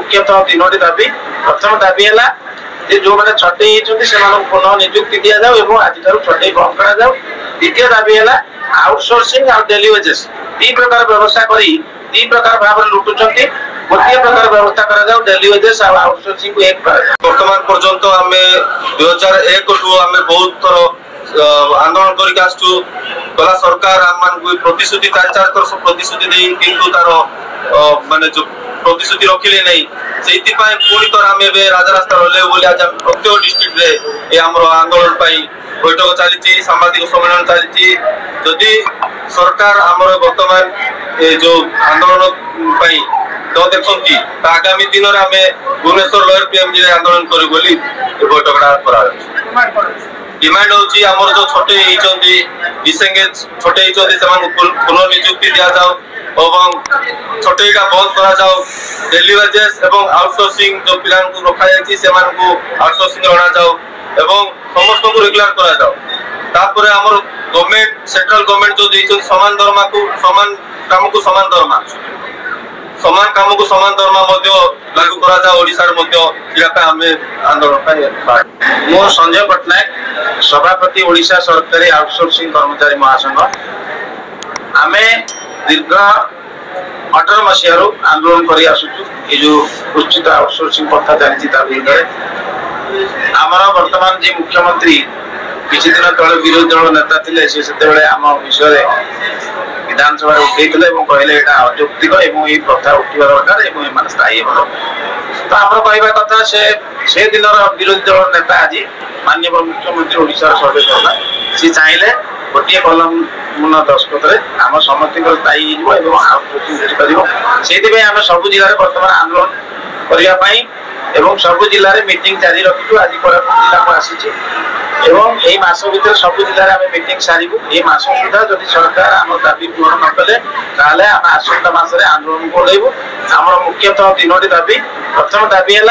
मुख्यतः तीनोटी दाबी। प्रथम दाबी है जो मैंने छटई पुनः नियुक्ति दि जाऊ और आज छटई बंद करा जाऊ। द्वितीय दाबी है आउटसोर्सिंग और डेली वेजेस दी प्रकार व्यवस्था करी दी प्रकार भाव लुटुंट गोटे प्रकार व्यवस्था करा जाऊ डेली वेजेस और आउटसोर्सिंग को एक वर्तमान पर्यंत आम 2001 टू आम बहुत थर आंदोलन करके गला सरकार आम प्रतिश्रुति 4-4 प्रतिश्रुति दे किंतु तार माने जो प्रतिश्रुति रखिले नहीं से पुणी थर आम राजरास्ता रहे बोली आज प्रत्येक डिस्ट्रिक्ट रे आमर आंदोलन बैठक चली सांबादिक सम्मेलन चली जदि सरकार आमर वर्तमान जो आंदोलन न देखती आगामी दिन में आम भुवनेश्वर लयर पीएमजी आंदोलन करूँ बोली बैठक डिमांड होची आमर जो छोटे होती डिसेंगेज छोटे होती पुनः नियुक्ति दि जाऊ और छोटेटा बंद करा जाऊ डेली वेजेस एवं आउटसोर्सिंग जो पिला रखा जाए आउटसोर्सिंग अणा जाऊ एवं समस्त को रेगुलर करा जाऊ तापर आमर गवर्नमेंट सेंट्रल गवर्नमेंट जो देइछन समान दरमा को समान काम को समान दरमा लागू करा जाऊ ओडिसा रे मध्य इलाका हमें आंदोलन मो संजय पटनायक सभापति ओडिशा सरकारी आउटसोर्सिंग कर्मचारी महासंघ आमे दीर्घ 18 मसीह आंदोलन कर आसुचु जो उचित आउटसोर्सिंग प्रथा चलती आमर वर्तमान जी मुख्यमंत्री किसी दिन तले विरोधी दल नेता थे से आम विषय विधानसभा उठे कहले अयौक्तिक प्रथा उठा दरकार स्थायी हो तो आम कहवा कथा से दिन विरोधी दल नेता आज माननीय मुख्यमंत्री ओडिशा सर्वे करला सी चाहिए गोटे कलम मुन दस्खत आम समस्त स्थायी होम सब जिले बर्तमान आंदोलन करने सब जिले में मीटिंग जारी रखी आज कोरापुट जिला को आसी यही मास भर सब जिले में मीटिंग सारू ये मास सुधा जब सरकार आम दाबी पूरण न कले आम आसंता मासरे आंदोलन को ओह्लैबू। आम मुख्यतः तीनोटी दाबी। प्रथम दाबी है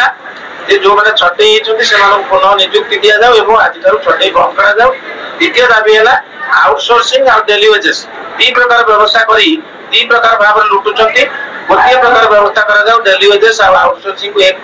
जो मैंने छटई होती पुनः नियुक्ति दि जाऊ और आज छटई बंद करा जाऊ। द्वितीय दाबी है आउटसोर्सिंग और डेली वेजेस दी प्रकार व्यवस्था करी दी प्रकार भाव लुटुंट गोटे प्रकार व्यवस्था करा जाऊ डेली वेजेस और आउटसोर्सिंग को एक